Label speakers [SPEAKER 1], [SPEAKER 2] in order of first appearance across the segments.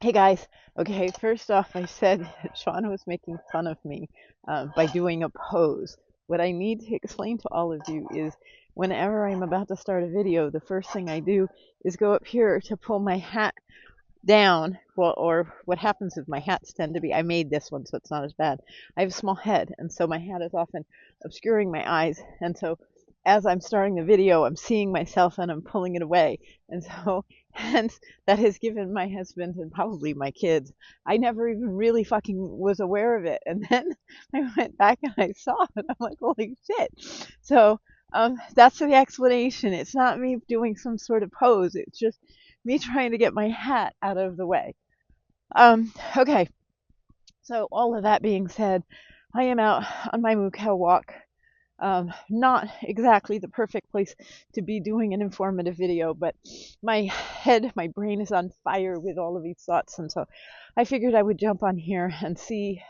[SPEAKER 1] Hey guys. Okay, first off, I said Sean was making fun of me by doing a pose. What I need to explain to all of you is whenever I'm about to start a video, the first thing I do is go up here to pull my hat down. Well, or what happens is my hats tend to be, I made this one so it's not as bad. I have a small head, and so my hat is often obscuring my eyes. And so as I'm starting the video, I'm seeing myself and I'm pulling it away. And so, hence, that has given my husband and probably my kids, I never even really fucking was aware of it. And then I went back and I saw it. I'm like, holy shit. So, that's the explanation. It's not me doing some sort of pose. It's just me trying to get my hat out of the way. Okay, so all of that being said, I am out on my moo cow walk. Not exactly the perfect place to be doing an informative video, but my head, my brain is on fire with all of these thoughts, and so I figured I would jump on here and see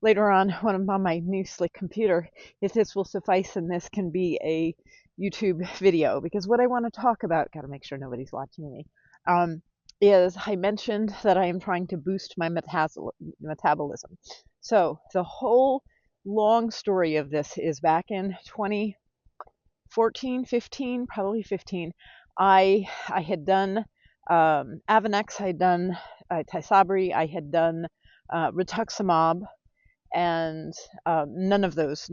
[SPEAKER 1] later on when I'm on my new slick computer if this will suffice and this can be a YouTube video. Because what I want to talk about, gotta make sure nobody's watching me, um, is I mentioned that I am trying to boost my metabolism. So the whole long story of this is back in 2014, 15, probably 15. I had done Avonex, I had done Tysabri, I had done rituximab, and none of those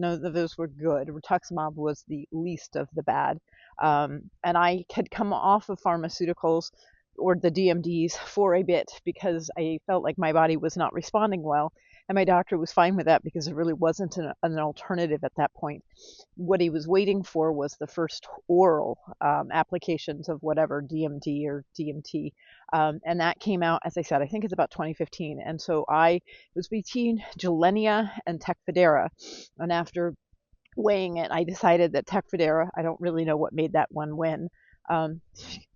[SPEAKER 1] were good. Rituximab was the least of the bad, and I had come off of pharmaceuticals or the DMDs for a bit because I felt like my body was not responding well, and my doctor was fine with that because there really wasn't an alternative at that point. What he was waiting for was the first oral applications of whatever DMD or DMT, and that came out, as I said, I think it's about 2015, and so I was between Gilenya and Tecfidera. And after weighing it, I decided that Tecfidera, I don't really know what made that one win. Um,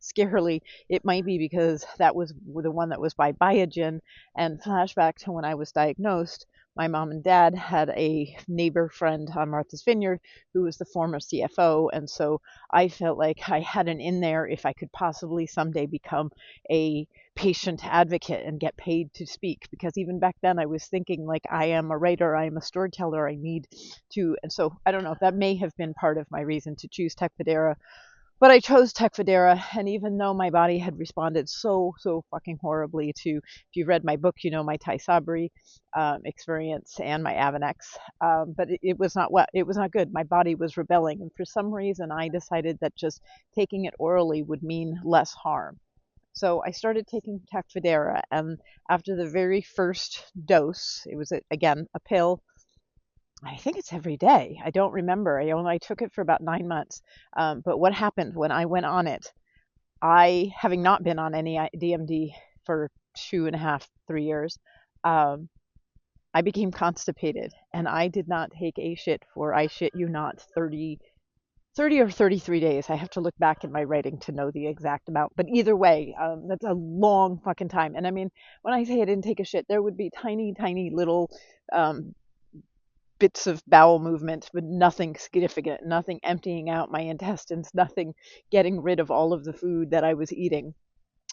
[SPEAKER 1] Scarily, it might be because that was the one that was by Biogen. And flashback to when I was diagnosed, my mom and dad had a neighbor friend on Martha's Vineyard who was the former CFO. And so I felt like I had an in there if I could possibly someday become a patient advocate and get paid to speak, because even back then I was thinking like I am a writer, I am a storyteller, I need to. And so I don't know if that may have been part of my reason to choose Tecfidera, but I chose Tecfidera. And even though my body had responded so fucking horribly to, if you read my book, you know, my Tysabri experience and my Avonex, but it was not what it was not good. My body was rebelling, and for some reason I decided that just taking it orally would mean less harm. So I started taking Tecfidera, and after the very first dose, it was again a pill. I think it's every day. I don't remember. I took it for about 9 months. But what happened when I went on it? I, having not been on any DMD for 2.5, 3 years, um, I became constipated, and I did not take a shit for, I shit you not, 30 or 33 days. I have to look back in my writing to know the exact amount. But either way, that's a long fucking time. And I mean, when I say I didn't take a shit, there would be tiny little um, bits of bowel movement, but nothing significant, nothing emptying out my intestines, nothing getting rid of all of the food that I was eating.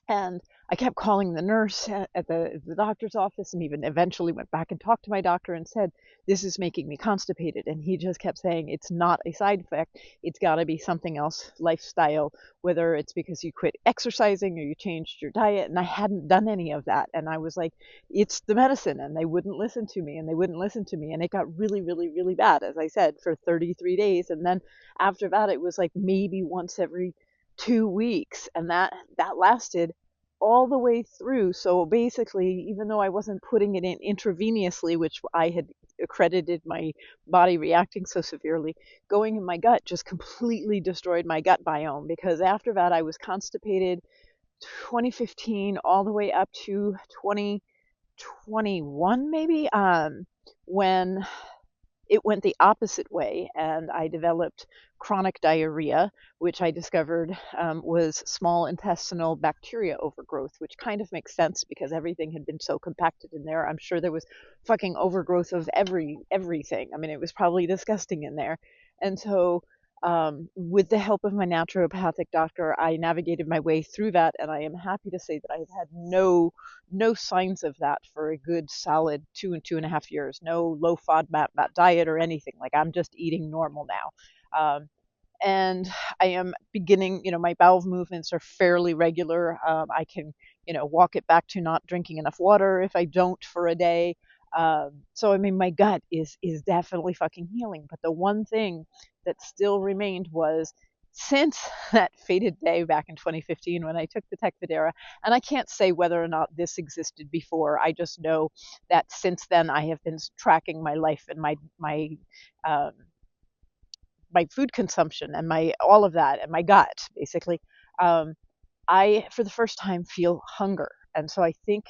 [SPEAKER 1] And I kept calling the nurse at the doctor's office, and even eventually went back and talked to my doctor and said, "This is making me constipated." And he just kept saying, "It's not a side effect. It's got to be something else, lifestyle, whether it's because you quit exercising or you changed your diet." And I hadn't done any of that. And I was like, "It's the medicine." And they wouldn't listen to me, and they wouldn't listen to me. And it got really bad, as I said, for 33 days. And then after that, it was like maybe once every 2 weeks, and that lasted all the way through. So basically, even though I wasn't putting it in intravenously, which I had accredited my body reacting so severely, going in my gut just completely destroyed my gut biome, because after that I was constipated 2015 all the way up to 2021 maybe, when it went the opposite way, and I developed chronic diarrhea, which I discovered was small intestinal bacteria overgrowth, which kind of makes sense because everything had been so compacted in there. I'm sure there was fucking overgrowth of everything. I mean, it was probably disgusting in there. And so With the help of my naturopathic doctor, I navigated my way through that, and I am happy to say that I have had no signs of that for a good solid 2 and 2.5 years. No low FODMAP diet or anything. Like, I'm just eating normal now. And I am beginning, my bowel movements are fairly regular. I can, walk it back to not drinking enough water if I don't for a day. So I mean, my gut is definitely fucking healing. But the one thing that still remained was, since that fated day back in 2015 when I took the Tecfidera, and I can't say whether or not this existed before. I just know that since then I have been tracking my life and um, my food consumption and my all of that and my gut basically. um, I for the first time feel hunger, and so I think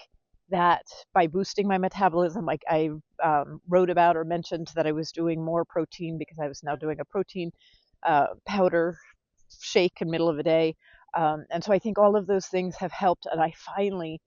[SPEAKER 1] that by boosting my metabolism, like I wrote about or mentioned that I was doing more protein because I was now doing a protein powder shake in the middle of the day. And so I think all of those things have helped, and I finally,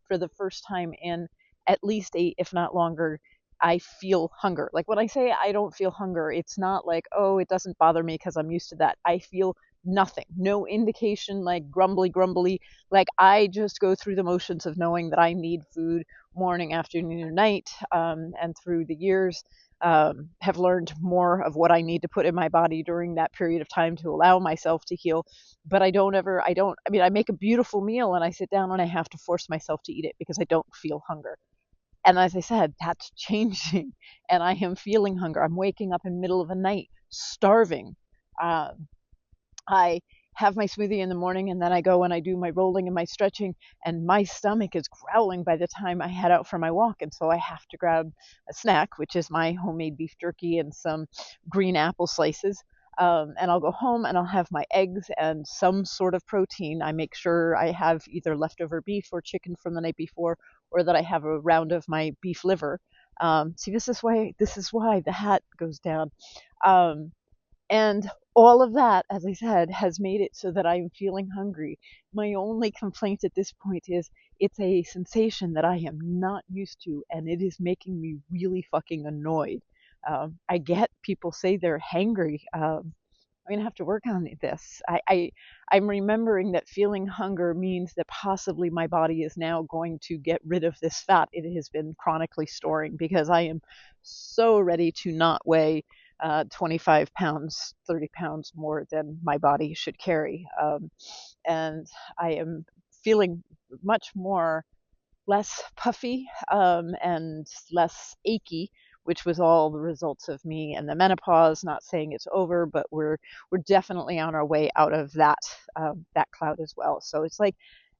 [SPEAKER 1] for the first time in at least 8, if not longer, I feel hunger. Like, when I say I don't feel hunger, it's not like, oh, it doesn't bother me because I'm used to that. I feel nothing, no indication, like grumbly. Like, I just go through the motions of knowing that I need food morning, afternoon, and night. And through the years, have learned more of what I need to put in my body during that period of time to allow myself to heal. But I mean, I make a beautiful meal and I sit down and I have to force myself to eat it because I don't feel hunger. And as I said, that's changing. And I am feeling hunger. I'm waking up in the middle of the night, starving. Um, I have my smoothie in the morning and then I go and I do my rolling and my stretching, and my stomach is growling by the time I head out for my walk. And so I have to grab a snack, which is my homemade beef jerky and some green apple slices. And I'll go home and I'll have my eggs and some sort of protein. I make sure I have either leftover beef or chicken from the night before, or that I have a round of my beef liver. See, this is why the hat goes down. Um, and all of that, as I said, has made it so that I'm feeling hungry. My only complaint at this point is it's a sensation that I am not used to, and it is making me really fucking annoyed. I get people say they're hangry. I'm gonna have to work on this. I'm remembering that feeling hunger means that possibly my body is now going to get rid of this fat it has been chronically storing, because I am so ready to not weigh 25 pounds, 30 pounds more than my body should carry. And I am feeling much more less puffy, and less achy, which was all the results of me and the menopause. Not saying it's over, but we're definitely on our way out of that cloud as well. So it's like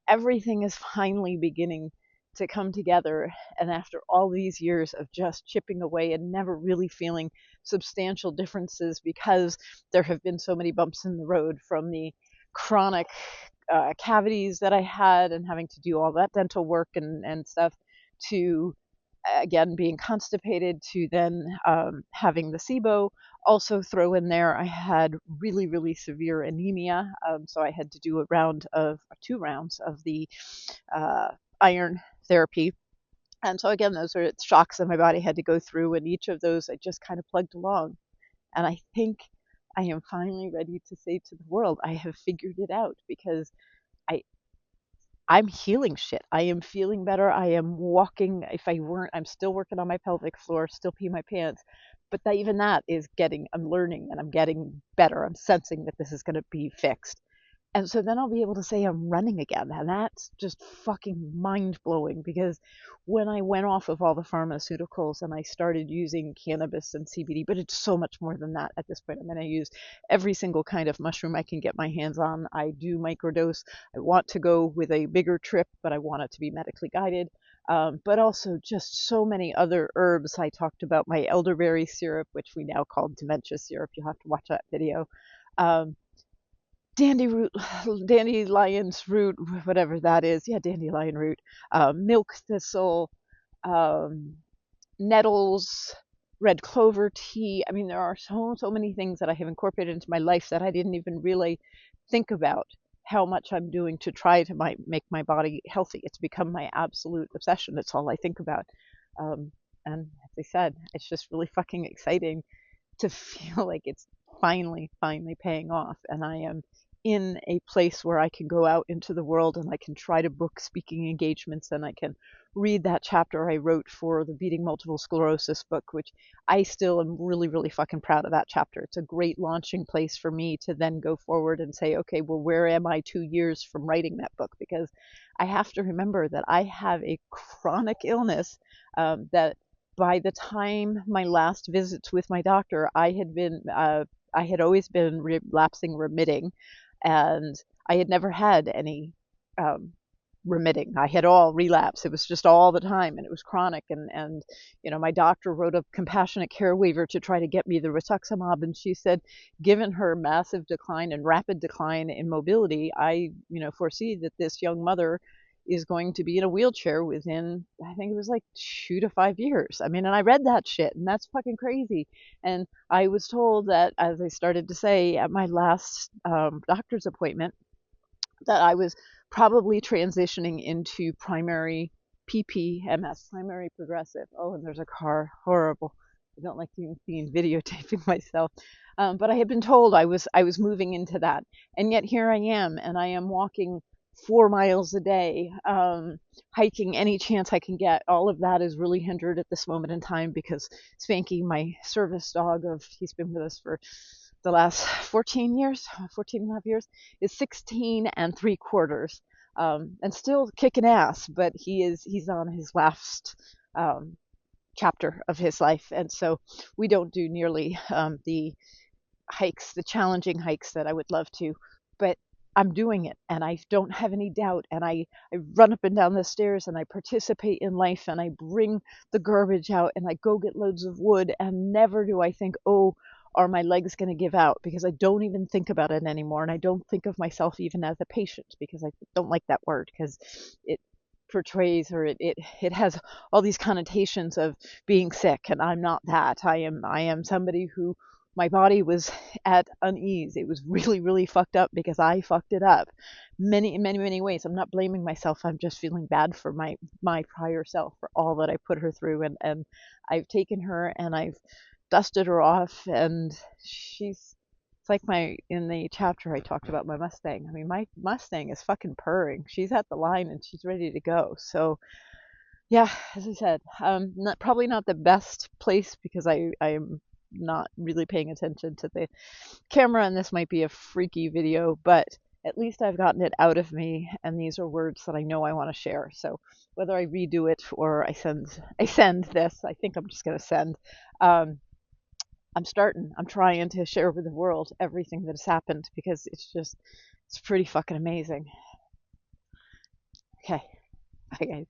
[SPEAKER 1] everything is finally beginning to come together. And after all these years of just chipping away and never really feeling substantial differences, because there have been so many bumps in the road, from the chronic cavities that I had and having to do all that dental work and stuff, to again being constipated, to then having the SIBO. Also throw in there, I had really severe anemia, so I had to do a round of 2 rounds of the uh, iron therapy. And so again, those are shocks that my body had to go through, and each of those I just kind of plugged along. And I think I am finally ready to say to the world, I have figured it out, because I I'm healing shit. I am feeling better. I am walking. If I weren't, I'm still working on my pelvic floor, still pee my pants. But even that is I'm learning and I'm getting better. I'm sensing that this is going to be fixed. And so then I'll be able to say I'm running again. And that's just fucking mind blowing, because when I went off of all the pharmaceuticals and I started using cannabis and CBD, but it's so much more than that at this point. I'm going to use every single kind of mushroom I can get my hands on. I do microdose. I want to go with a bigger trip, but I want it to be medically guided. But also just so many other herbs. I talked about my elderberry syrup, which we now call dementia syrup. You'll have to watch that video. Um, dandelions root, whatever that is. Yeah, dandelion root, milk thistle, um, nettles, red clover tea. I mean, there are so many things that I have incorporated into my life that I didn't even really think about how much I'm doing to try to make my body healthy. It's become my absolute obsession. It's all I think about. And as I said, it's just really fucking exciting to feel like it's finally paying off. And I am in a place where I can go out into the world and I can try to book speaking engagements and I can read that chapter I wrote for the Beating Multiple Sclerosis book, which I still am really fucking proud of that chapter. It's a great launching place for me to then go forward and say, okay, well, where am I 2 years from writing that book? Because I have to remember that I have a chronic illness that by the time my last visits with my doctor, I had always been relapsing, remitting, and I had never had any um, remitting. I had all relapse. It was just all the time, and it was chronic. And my doctor wrote a compassionate care waiver to try to get me the rituximab, and she said, given her massive decline and rapid decline in mobility, I foresee that this young mother is going to be in a wheelchair within, I think it was like 2 to 5 years. I mean, and I read that shit, and that's fucking crazy. And I was told that, as I started to say at my last doctor's appointment, that I was probably transitioning into primary PPMS, primary progressive. Oh, and there's a car. Horrible. I don't like being videotaping myself. But I had been told I was moving into that, and yet here I am, and I am walking 4 miles a day, hiking any chance I can get. All of that is really hindered at this moment in time because Spanky, my service dog, he's been with us for the last 14 years, 14 and a half years, is 16 and 3/4, and still kicking ass, but he's on his last chapter of his life, and so we don't do nearly the challenging hikes that I would love to, but I'm doing it and I don't have any doubt. And I run up and down the stairs and I participate in life and I bring the garbage out and I go get loads of wood, and never do I think, oh, are my legs going to give out? Because I don't even think about it anymore. And I don't think of myself even as a patient, because I don't like that word, because it portrays, or it has all these connotations of being sick, and I'm not that. I am somebody who, my body was at unease. It was really fucked up because I fucked it up many ways. I'm not blaming myself. I'm just feeling bad for my prior self, for all that I put her through, and I've taken her and I've dusted her off, and it's like in the chapter I talked about my Mustang. I mean, my Mustang is fucking purring. She's at the line and she's ready to go. So yeah, as I said, probably not the best place, because I'm not really paying attention to the camera, and this might be a freaky video, but at least I've gotten it out of me, and these are words that I know I want to share. So whether I redo it or I send this, I think I'm just gonna send. Um, I'm trying to share with the world everything that has happened, because it's pretty fucking amazing. Okay, bye guys.